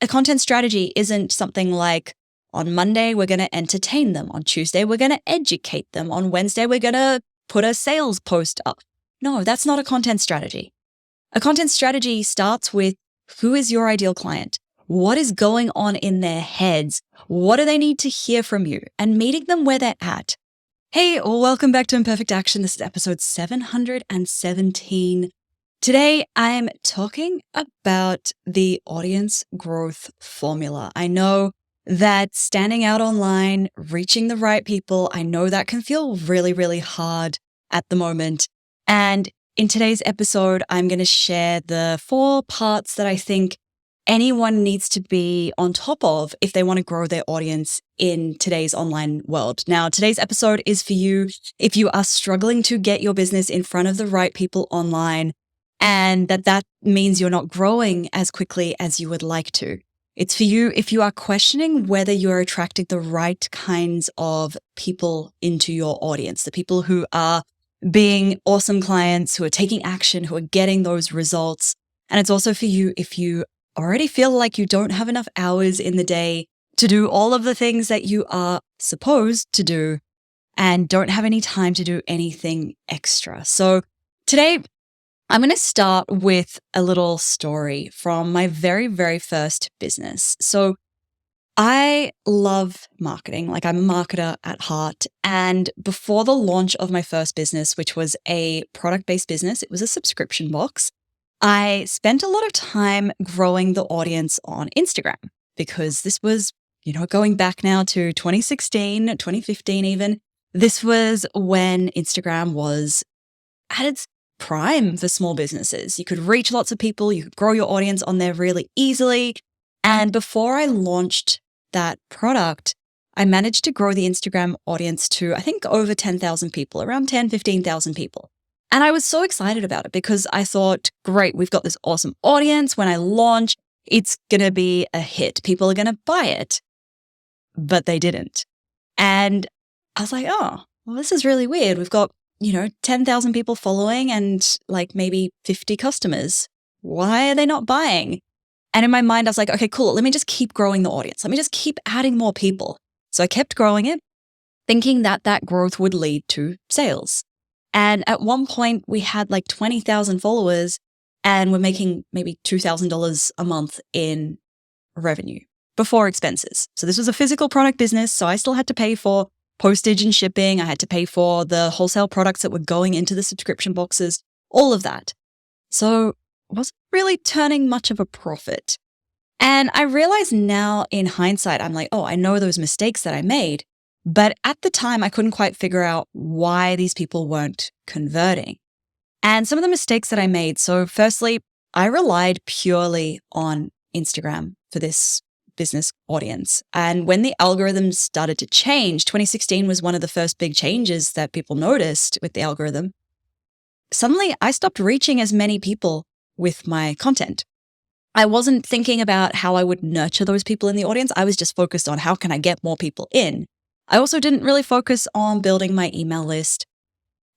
a content strategy isn't something like on Monday, we're going to entertain them. On Tuesday, we're going to educate them. On Wednesday, we're going to put a sales post up. No, that's not a content strategy. A content strategy starts with who is your ideal client? What is going on in their heads? What do they need to hear from you? And meeting them where they're at. Hey, welcome back to Imperfect Action. This is episode 717. Today, I'm talking about the audience growth formula. I know that standing out online, reaching the right people, I know that can feel really, really hard at the moment. And in today's episode, I'm going to share the 4 parts that I think anyone needs to be on top of if they want to grow their audience in today's online world. Now, today's episode is for you if you are struggling to get your business in front of the right people online, and that means you're not growing as quickly as you would like to. It's for you if you are questioning whether you're attracting the right kinds of people into your audience, the people who are being awesome clients, who are taking action, who are getting those results. And it's also for you if you already feel like you don't have enough hours in the day to do all of the things that you are supposed to do and don't have any time to do anything extra. So today, I'm going to start with a little story from my very, very first business. So I love marketing. Like, I'm a marketer at heart. And before the launch of my first business, which was a product-based business, it was a subscription box, I spent a lot of time growing the audience on Instagram because this was, going back now to 2016, 2015 even. This was when Instagram was at its prime for small businesses. You could reach lots of people, you could grow your audience on there really easily. And before I launched that product, I managed to grow the Instagram audience to, I think, over 10,000 people, around 10, 15,000 people. And I was so excited about it because I thought, great, we've got this awesome audience. When I launch, it's going to be a hit. People are going to buy it. But they didn't. And I was like, oh, well, this is really weird. We've got 10,000 people following and like maybe 50 customers. Why are they not buying? And in my mind, I was like, okay, cool. Let me just keep growing the audience. Let me just keep adding more people. So I kept growing it, thinking that growth would lead to sales. And at one point we had like 20,000 followers and we're making maybe $2,000 a month in revenue before expenses. So this was a physical product business. So I still had to pay for postage and shipping. I had to pay for the wholesale products that were going into the subscription boxes, all of that. So it wasn't really turning much of a profit. And I realize now in hindsight, I'm like, oh, I know those mistakes that I made. But at the time, I couldn't quite figure out why these people weren't converting. And some of the mistakes that I made. So firstly, I relied purely on Instagram for this business audience. And when the algorithms started to change, 2016 was one of the first big changes that people noticed with the algorithm. Suddenly, I stopped reaching as many people with my content. I wasn't thinking about how I would nurture those people in the audience. I was just focused on how can I get more people in. I also didn't really focus on building my email list.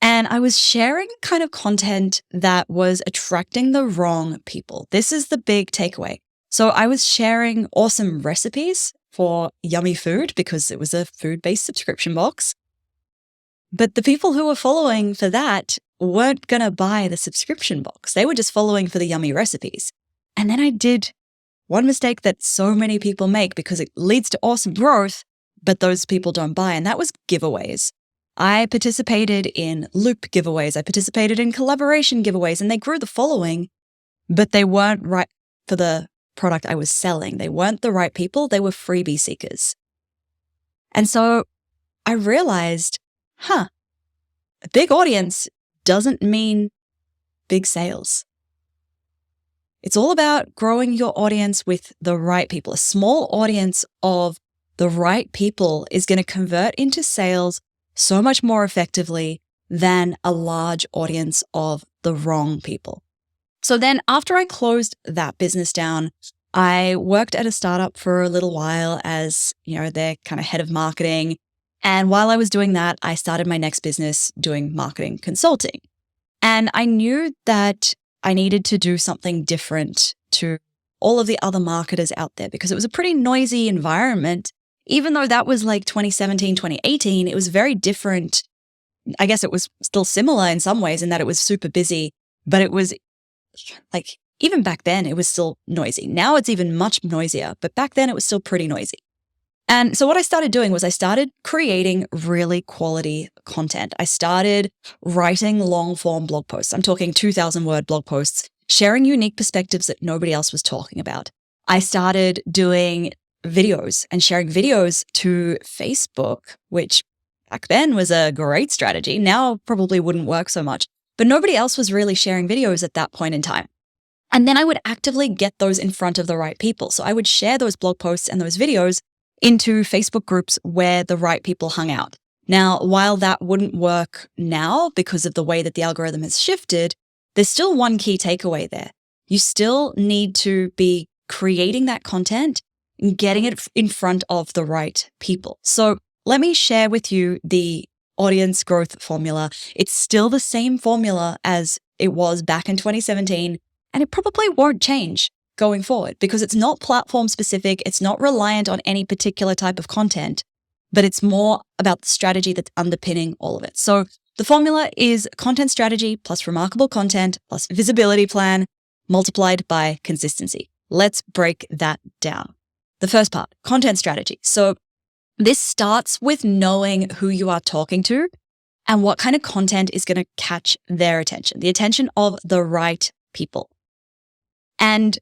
And I was sharing kind of content that was attracting the wrong people. This is the big takeaway. So I was sharing awesome recipes for yummy food because it was a food-based subscription box. But the people who were following for that weren't going to buy the subscription box. They were just following for the yummy recipes. And then I did one mistake that so many people make because it leads to awesome growth, but those people don't buy. And that was giveaways. I participated in loop giveaways. I participated in collaboration giveaways, and they grew the following, but they weren't right for the product I was selling. They weren't the right people. They were freebie seekers. And so I realized, a big audience doesn't mean big sales. It's all about growing your audience with the right people. A small audience of the right people is going to convert into sales so much more effectively than a large audience of the wrong people. So then after I closed that business down, I worked at a startup for a little while as, their kind of head of marketing. And while I was doing that, I started my next business doing marketing consulting. And I knew that I needed to do something different to all of the other marketers out there because it was a pretty noisy environment. Even though that was like 2017, 2018, it was very different. I guess it was still similar in some ways in that it was super busy, but it was like, even back then, it was still noisy. Now it's even much noisier, but back then it was still pretty noisy. And so what I started doing was I started creating really quality content. I started writing long form blog posts. I'm talking 2,000-word blog posts, sharing unique perspectives that nobody else was talking about. I started doing videos and sharing videos to Facebook, which back then was a great strategy. Now probably wouldn't work so much, but nobody else was really sharing videos at that point in time. And then I would actively get those in front of the right people. So I would share those blog posts and those videos into Facebook groups where the right people hung out. Now, while that wouldn't work now because of the way that the algorithm has shifted, there's still one key takeaway there. You still need to be creating that content and getting it in front of the right people. So let me share with you the audience growth formula. It's still the same formula as it was back in 2017, and it probably won't change going forward because it's not platform specific. It's not reliant on any particular type of content, but it's more about the strategy that's underpinning all of it. So the formula is content strategy plus remarkable content plus visibility plan multiplied by consistency. Let's break that down. The first part, content strategy. So this starts with knowing who you are talking to and what kind of content is going to catch their attention, the attention of the right people. And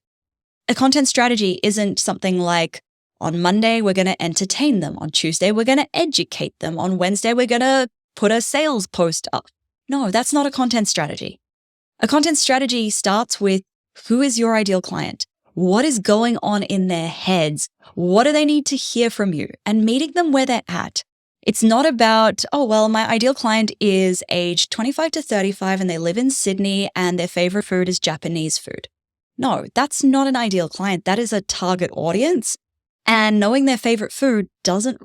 a content strategy isn't something like on Monday, we're going to entertain them. On Tuesday, we're going to educate them. On Wednesday, we're going to put a sales post up. No, that's not a content strategy. A content strategy starts with who is your ideal client? What is going on in their heads? What do they need to hear from you? And meeting them where they're at. It's not about, oh, well, my ideal client is age 25 to 35 and they live in Sydney and their favorite food is Japanese food. No, that's not an ideal client. That is a target audience. And knowing their favorite food doesn't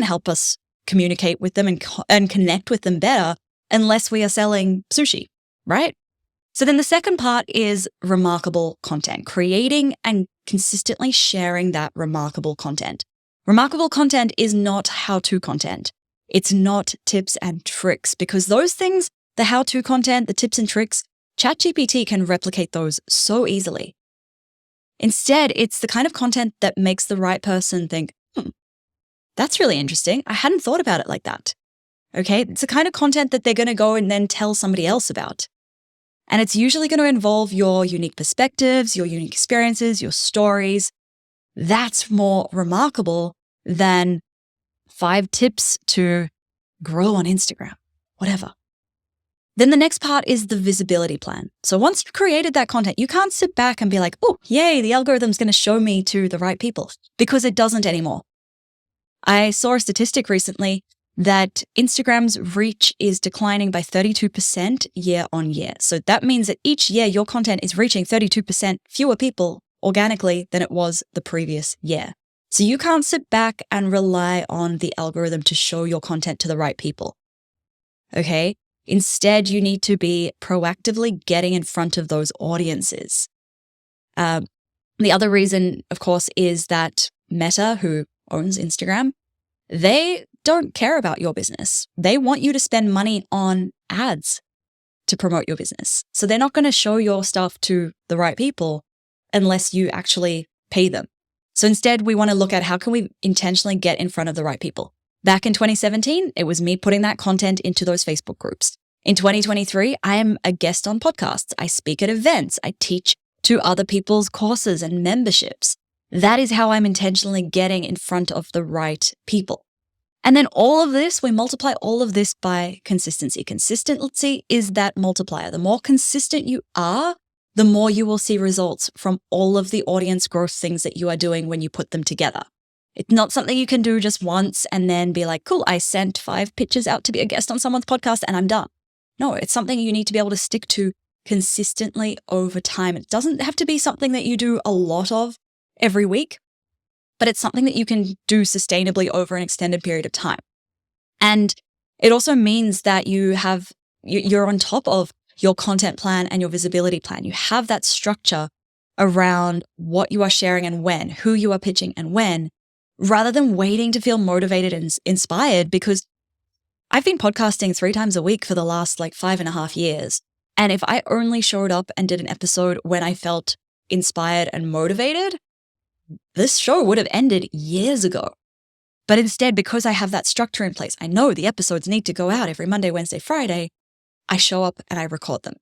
help us communicate with them and connect with them better unless we are selling sushi, right? So then the second part is remarkable content, creating and consistently sharing that remarkable content. Remarkable content is not how-to content. It's not tips and tricks because those things, the how-to content, the tips and tricks, ChatGPT can replicate those so easily. Instead, it's the kind of content that makes the right person think, that's really interesting. I hadn't thought about it like that. Okay, it's the kind of content that they're going to go and then tell somebody else about. And it's usually going to involve your unique perspectives, your unique experiences, your stories. That's more remarkable than 5 tips to grow on Instagram, whatever. Then the next part is the visibility plan. So once you've created that content, you can't sit back and be like, oh, yay, the algorithm's going to show me to the right people, because it doesn't anymore. I saw a statistic recently that Instagram's reach is declining by 32% year on year. So that means that each year your content is reaching 32% fewer people organically than it was the previous year. So you can't sit back and rely on the algorithm to show your content to the right people. Okay? Instead, you need to be proactively getting in front of those audiences. The other reason, of course, is that Meta, who owns Instagram, they don't care about your business. They want you to spend money on ads to promote your business. So they're not going to show your stuff to the right people unless you actually pay them. So instead, we want to look at how can we intentionally get in front of the right people. Back in 2017, it was me putting that content into those Facebook groups. In 2023, I am a guest on podcasts. I speak at events. I teach to other people's courses and memberships. That is how I'm intentionally getting in front of the right people. And then all of this, we multiply all of this by consistency. Consistency is that multiplier. The more consistent you are, the more you will see results from all of the audience growth things that you are doing when you put them together. It's not something you can do just once and then be like, cool, I sent 5 pitches out to be a guest on someone's podcast and I'm done. No, it's something you need to be able to stick to consistently over time. It doesn't have to be something that you do a lot of every week, but it's something that you can do sustainably over an extended period of time. And it also means that you're on top of your content plan and your visibility plan. You have that structure around what you are sharing and when, who you are pitching and when, rather than waiting to feel motivated and inspired. Because I've been podcasting 3 times a week for the last 5.5 years. And if I only showed up and did an episode when I felt inspired and motivated, this show would have ended years ago. But instead, because I have that structure in place, I know the episodes need to go out every Monday, Wednesday, Friday, I show up and I record them.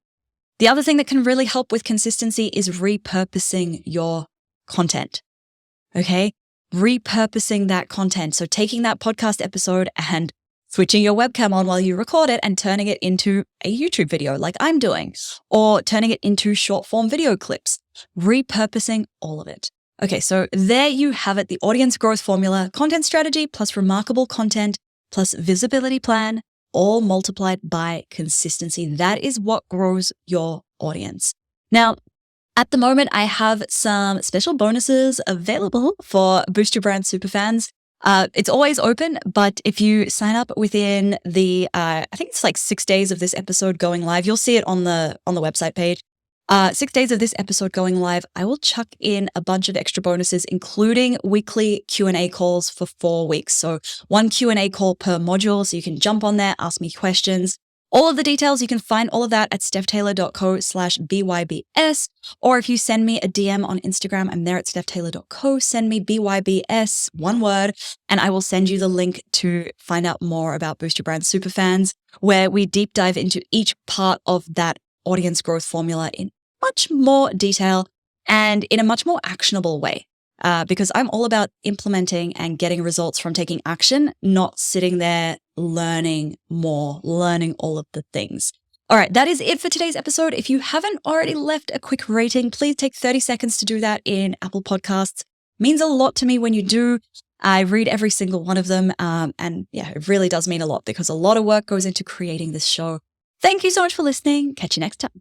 The other thing that can really help with consistency is repurposing your content. Okay? Repurposing that content. So taking that podcast episode and switching your webcam on while you record it and turning it into a YouTube video like I'm doing, or turning it into short form video clips, repurposing all of it. Okay, so there you have it, the audience growth formula, content strategy plus remarkable content plus visibility plan, all multiplied by consistency. That is what grows your audience. Now, at the moment, I have some special bonuses available for Boost Your Brand Superfans. It's always open, but if you sign up within the, I think it's 6 days of this episode going live, you'll see it on the website page. 6 days of this episode going live, I will chuck in a bunch of extra bonuses, including weekly Q&A calls for 4 weeks. So 1 Q&A call per module, so you can jump on there, ask me questions. All of the details, you can find all of that at stephtaylor.co/BYBS. Or if you send me a DM on Instagram, I'm there at stephtaylor.co, send me BYBS, one word, and I will send you the link to find out more about Boost Your Brand Superfans, where we deep dive into each part of that audience growth formula in much more detail and in a much more actionable way. Because I'm all about implementing and getting results from taking action, not sitting there learning more, learning all of the things. All right, that is it for today's episode. If you haven't already left a quick rating, please take 30 seconds to do that in Apple Podcasts. It means a lot to me when you do. I read every single one of them. And yeah, it really does mean a lot because a lot of work goes into creating this show. Thank you so much for listening. Catch you next time.